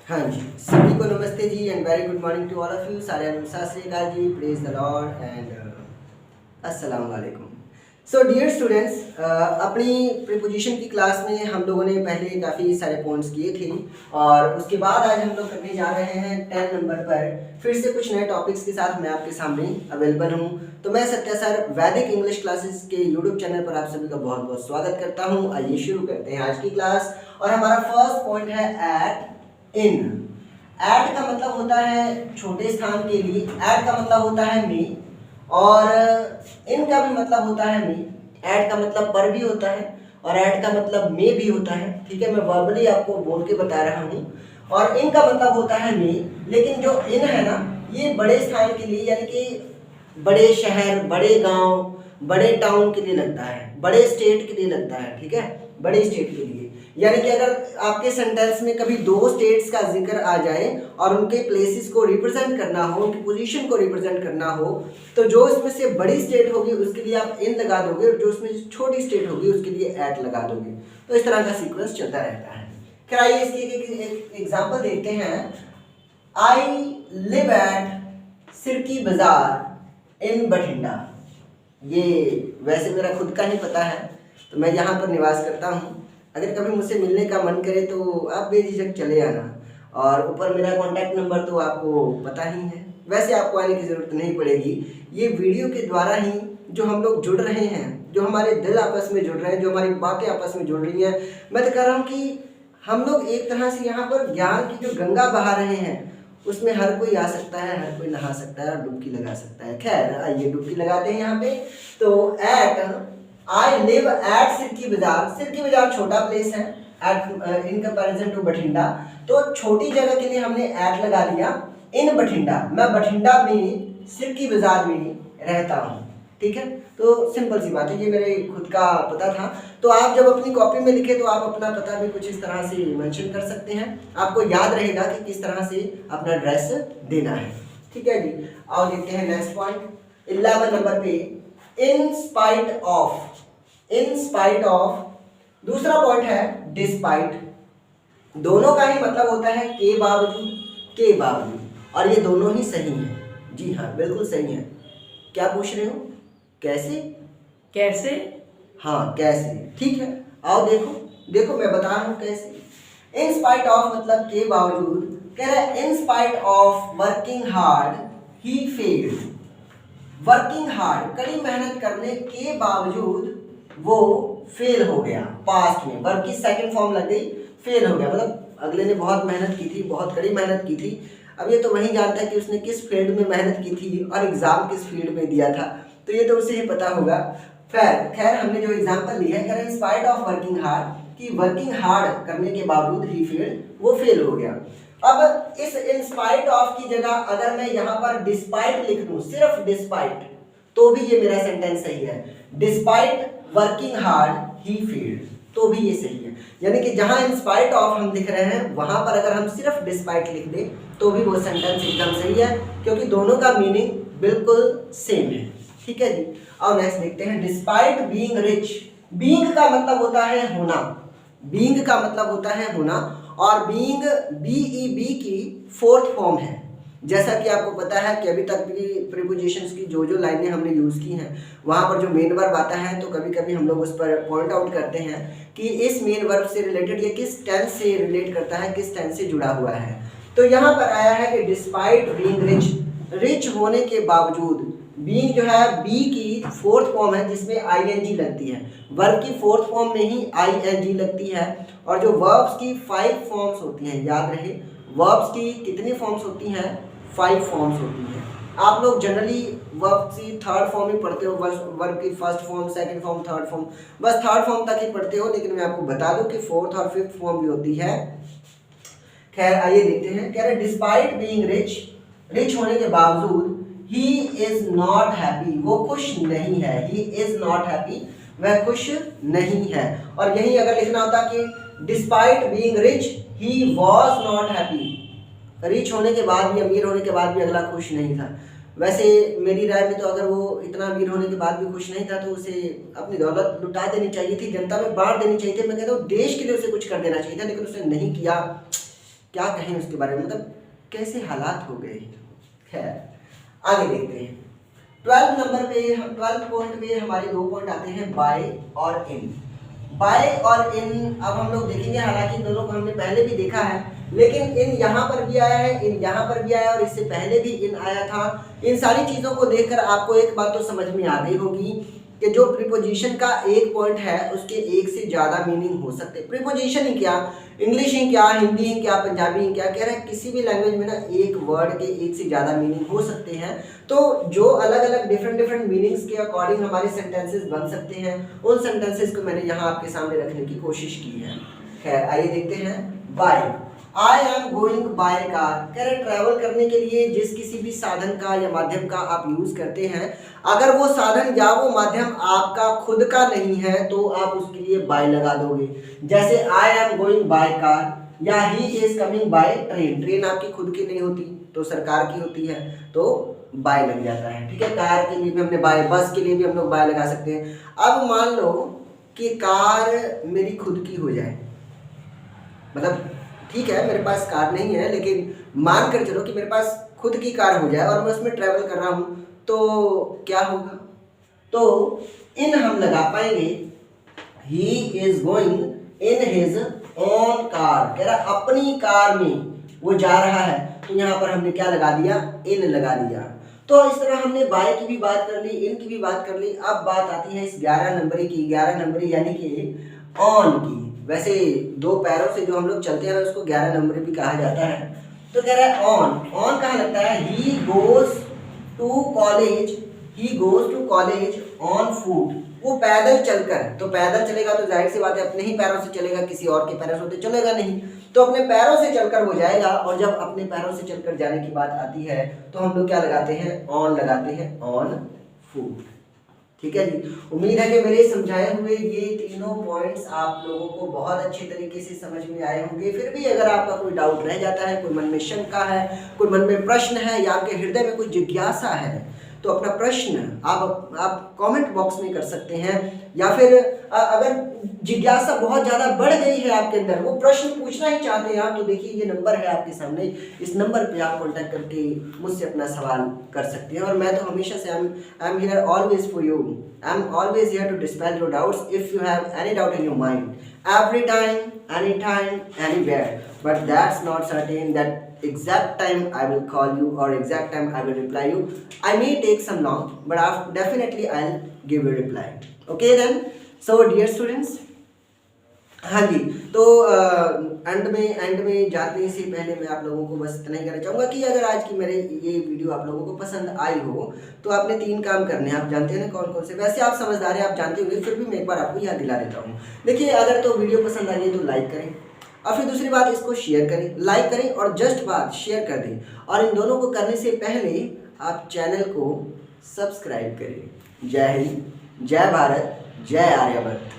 हाँ जी, सभी को नमस्ते जी and very good morning to all of you. सारे सत श्री अकाल जी, प्रेज द लॉर्ड एंड अस्सलाम वालेकुम। सो डियर स्टूडेंट्स, अपनी प्रीपोजिशन की क्लास में हम लोगों ने पहले काफ़ी सारे पॉइंट्स किए थे और उसके बाद आज हम लोग करने जा रहे हैं 10 नंबर पर फिर से कुछ नए टॉपिक्स के साथ मैं आपके सामने अवेलेबल हूँ। तो मैं सत्या सर वैदिक इंग्लिश क्लासेस के यूट्यूब चैनल पर आप सभी का बहुत बहुत स्वागत करता हूँ। आइए शुरू करते हैं आज की क्लास और हमारा फर्स्ट पॉइंट है एट इन। एट का मतलब होता है छोटे स्थान के लिए, एट का मतलब होता है में, और इन का भी मतलब होता है में। एट का मतलब पर भी होता है और एट का मतलब में भी होता है। ठीक है, मैं वर्बली आपको बोल के बता रहा हूँ। और इन का मतलब होता है में, लेकिन जो इन है ना, ये बड़े स्थान के लिए यानी कि बड़े शहर, बड़े गांव, बड़े टाउन के लिए लगता है, बड़े स्टेट के लिए लगता है। ठीक है, बड़े स्टेट के लिए, यानी कि अगर आपके सेंटेंस में कभी दो स्टेट्स का जिक्र आ जाए और उनके प्लेसेस को रिप्रेजेंट करना हो, उनकी पोजीशन को रिप्रेजेंट करना हो, तो जो इसमें से बड़ी स्टेट होगी उसके लिए आप इन लगा दोगे और जो उसमें छोटी स्टेट होगी उसके लिए एट लगा दोगे। तो इस तरह का सीक्वेंस चलता रहता है। खैर आइए इसकी एक एग्जाम्पल देखते हैं। आई लिव एट सिरकी बाजार इन बठिंडा। ये वैसे मेरा खुद का ही पता है, तो मैं यहाँ पर निवास करता हूँ। अगर कभी मुझसे मिलने का मन करे तो आप बेझिझक चले आना, और ऊपर मेरा कॉन्टैक्ट नंबर तो आपको पता ही है। वैसे आपको आने की ज़रूरत नहीं पड़ेगी। ये वीडियो के द्वारा ही जो हम लोग जुड़ रहे हैं, जो हमारे दिल आपस में जुड़ रहे हैं, जो हमारी बातें आपस में जुड़ रही हैं, मैं तो कह रहा हूँ कि हम लोग एक तरह से यहाँ पर ज्ञान की जो गंगा बहा रहे हैं, उसमें हर कोई आ सकता है, हर कोई नहा सकता है और डुबकी लगा सकता है। खैर आइए डुबकी लगाते हैं यहाँ पे। तो at I live at Sirki Bazar. Sirki Bazar छोटा प्लेस है at in comparison to Bathinda, तो छोटी जगह के लिए हमने एट लगा दिया। इन बठिंडा, मैं बठिंडा में सिरकी बाजार में ही रहता हूँ। ठीक है, तो सिंपल सी बात है, ये मेरे खुद का पता था। तो आप जब अपनी कॉपी में लिखे तो आप अपना पता भी कुछ इस तरह से मेंशन कर सकते हैं, आपको याद रहेगा कि किस तरह से अपना एड्रेस देना है। ठीक है जी, और देखते हैं नेक्स्ट पॉइंट 11 नंबर पे, in spite of. In spite of दूसरा पॉइंट है डिस्पाइट। दोनों का ही मतलब होता है के बावजूद, के बावजूद, और ये दोनों ही सही हैं। जी हाँ, बिल्कुल सही है। क्या पूछ रहे हो? कैसे? कैसे? हाँ कैसे, ठीक है। आओ देखो, देखो मैं बता रहा हूँ कैसे। इन स्पाइट ऑफ मतलब के बावजूद, कह रहा है in spite of working hard he failed. Working hard, कड़ी मेहनत करने के बावजूद वो फेल हो गया। पास्ट में वर्क की सेकंड फॉर्म लग गई, फेल हो गया, मतलब अगले ने बहुत मेहनत की थी, बहुत कड़ी मेहनत की थी। अब ये तो वही जानता है कि उसने किस फील्ड में मेहनत की थी और एग्जाम किस फील्ड में दिया था, तो ये तो उसे ही पता होगा। खैर हमने जो एग्जाम्पल लिया है, in spite of working hard, कि वर्किंग हार्ड करने के बावजूद ही फेल्ड, वो फेल हो गया। अब इस इन स्पाइट ऑफ की जगह अगर मैं यहाँ पर डिस्पाइट लिख दूं, सिर्फ डिस्पाइट, तो भी ये मेरा सेंटेंस सही है। Despite working hard he failed, तो भी ये सही है। यानी कि जहां इन स्पाइट ऑफ हम लिख रहे हैं, वहां पर अगर हम सिर्फ डिस्पाइट लिख दें तो भी वो सेंटेंस एकदम सही है, क्योंकि दोनों का मीनिंग बिल्कुल सेम है। ठीक है जी, और नेक्स्ट देखते हैं डिस्पाइट बीइंग रिच। बीइंग का मतलब होता है होना, बीइंग का मतलब होता है होना, और बीइंग BEB की फोर्थ फॉर्म है। जैसा कि आपको पता है कि अभी तक भी प्रीपोजिशंस की जो जो लाइनें हमने यूज़ की हैं, वहाँ पर जो मेन वर्ब आता है तो कभी कभी हम लोग उस पर पॉइंट आउट करते हैं कि इस मेन वर्ब से रिलेटेड ये किस टेंस से रिलेट करता है, किस टेंस से जुड़ा हुआ है। तो यहाँ पर आया है कि डिस्पाइट बीइंग रिच, रिच होने के बावजूद। बीइंग जो है बी की फोर्थ फॉर्म है जिसमें ING लगती है, वर्ब की फोर्थ फॉर्म में ही ING लगती है। और जो वर्ब्स की 5 फॉर्म्स होती हैं, याद रहे वर्ब्स की कितनी फॉर्म्स होती हैं? 5 फॉर्म्स होती हैं। आप लोग जनरली वर्ब की थर्ड फॉर्म ही पढ़ते हो, वर्ब की first form, second form, third form, बस थर्ड फॉर्म तक ही पढ़ते हो, लेकिन मैं आपको बता दूं कि फोर्थ और फिफ्थ फॉर्म भी होती है। खैर आइए देखते हैं, कह रहे डिस्पाइट बीइंग रिच, रिच होने के बावजूद, ही इज नॉट हैप्पी, वो खुश नहीं है। ही इज नॉट हैप्पी, वह खुश नहीं है। और यही अगर लिखना होता कि despite being rich he was not happy, rich होने के बाद भी, अमीर होने के बाद भी अगला खुश नहीं था। वैसे मेरी राय में तो अगर वो इतना अमीर होने के बाद भी खुश नहीं था तो उसे अपनी दौलत लुटा देनी चाहिए थी, जनता में बांट देनी चाहिए थी। मैं कहता हूँ देश के लिए उसे कुछ कर देना चाहिए था, लेकिन उसने नहीं किया। क्या कहें उसके बारे में, मतलब कैसे हालात हो गए। खैर आगे देखते हैं। 12 नंबर पे 12 पॉइंट पे हमारे 2 पॉइंट आते हैं, बाय और इन। बाय और इन अब हम लोग देखेंगे, हालांकि दोनों को हमने पहले भी देखा है, लेकिन इन यहाँ पर भी आया है, इन यहाँ पर भी आया और इससे पहले भी इन आया था। इन सारी चीज़ों को देखकर आपको एक बात तो समझ में आ गई होगी कि जो प्रीपोजिशन का एक पॉइंट है उसके एक से ज़्यादा मीनिंग हो सकते हैं। प्रीपोजिशन ही क्या, इंग्लिश ही क्या, हिंदी ही क्या, पंजाबी ही क्या, कह रहा है किसी भी लैंग्वेज में ना एक वर्ड के एक से ज़्यादा मीनिंग हो सकते हैं। तो जो अलग अलग डिफरेंट मीनिंग्स के अकॉर्डिंग हमारे सेंटेंसेस बन सकते हैं, उन सेंटेंसेस को मैंने यहाँ आपके सामने रखने की कोशिश की है। खैर आइए देखते हैं। By, I am going by car, कह रहे ट्रैवल करने के लिए जिस किसी भी साधन का या माध्यम का आप यूज करते हैं, अगर वो साधन या वो माध्यम आपका खुद का नहीं है तो आप उसके लिए बाय लगा दोगे। जैसे I am going by car या he is coming by train, train आपकी खुद की नहीं होती तो सरकार की होती है तो बाय लग जाता है। ठीक है, कार के लिए भी हमने बाय, बस के लिए भी हम लोग बाय लगा सकते हैं। अब मान लो कि कार मेरी खुद की हो जाए, मतलब ठीक है मेरे पास कार नहीं है लेकिन मान कर चलो कि मेरे पास खुद की कार हो जाए और मैं उसमें ट्रैवल कर रहा हूं तो क्या होगा, तो इन हम लगा पाएंगे, he is going in his own car, कह रहा अपनी कार में वो जा रहा है, तो यहाँ पर हमने क्या लगा दिया, इन लगा दिया। तो इस तरह हमने बाय की भी बात कर ली, इन की भी बात कर ली। अब बात आती है इस 11 नंबरी की, 11 नंबरी यानी कि ऑन की। वैसे 2 पैरों से जो हम लोग चलते हैं ना उसको 11 नंबर भी कहा जाता है। तो कह रहा है ऑन, ऑन कहाँ लगता है, he goes to college, he goes to college on foot, वो पैदल चलकर, तो पैदल चलेगा तो जाहिर सी बात है अपने ही पैरों से चलेगा, किसी और के पैरों से तो चलेगा नहीं, तो अपने पैरों से चलकर वो जाएगा। और जब अपने पैरों से चलकर जाने की बात आती है तो हम लोग क्या लगाते हैं, ऑन लगाते हैं, ऑन फुट। ठीक है जी, उम्मीद है कि मेरे समझाए हुए ये तीनों पॉइंट्स आप लोगों को बहुत अच्छे तरीके से समझ में आए होंगे। फिर भी अगर आपका कोई डाउट रह जाता है, कोई मन में शंका है, कोई मन में प्रश्न है या आपके हृदय में कोई जिज्ञासा है, तो अपना प्रश्न आप कमेंट बॉक्स में कर सकते हैं, या फिर अगर जिज्ञासा बहुत ज़्यादा बढ़ गई है आपके अंदर, वो प्रश्न पूछना ही चाहते हैं आप, तो देखिए ये नंबर है आपके सामने, इस नंबर पे आप कांटेक्ट करके मुझसे अपना सवाल कर सकते हैं। और मैं तो हमेशा से I am here always for you, I am always here to dispel your doubts if you have any doubt in your mind, every time, any time, anywhere, but that's not certain that exact time I will call you or exact time I will reply you. I may take some long, but definitely I'll give you a reply. Okay then, so dear students, हाँ जी, तो and में जाने से पहले मैं आप लोगों को बस इतना ही कहना चाहूँगा कि अगर आज की मेरे ये वीडियो आप लोगों को पसंद आई हो तो आपने 3 काम करने हैं। आप जानते हैं ना कौन कौन से, वैसे आप समझदार हैं, आप जानते होंगे, फिर भी मैं एक बार आपको याद दिला देता हूँ। देखिए, अगर तो वीडियो पसंद आई है तो लाइक करें, और फिर दूसरी बात इसको शेयर करें, लाइक करें और जस्ट बात शेयर कर दें, और इन दोनों को करने से पहले आप चैनल को सब्सक्राइब करें। जय हिंद, जय भारत, जय आर्यभट्ट।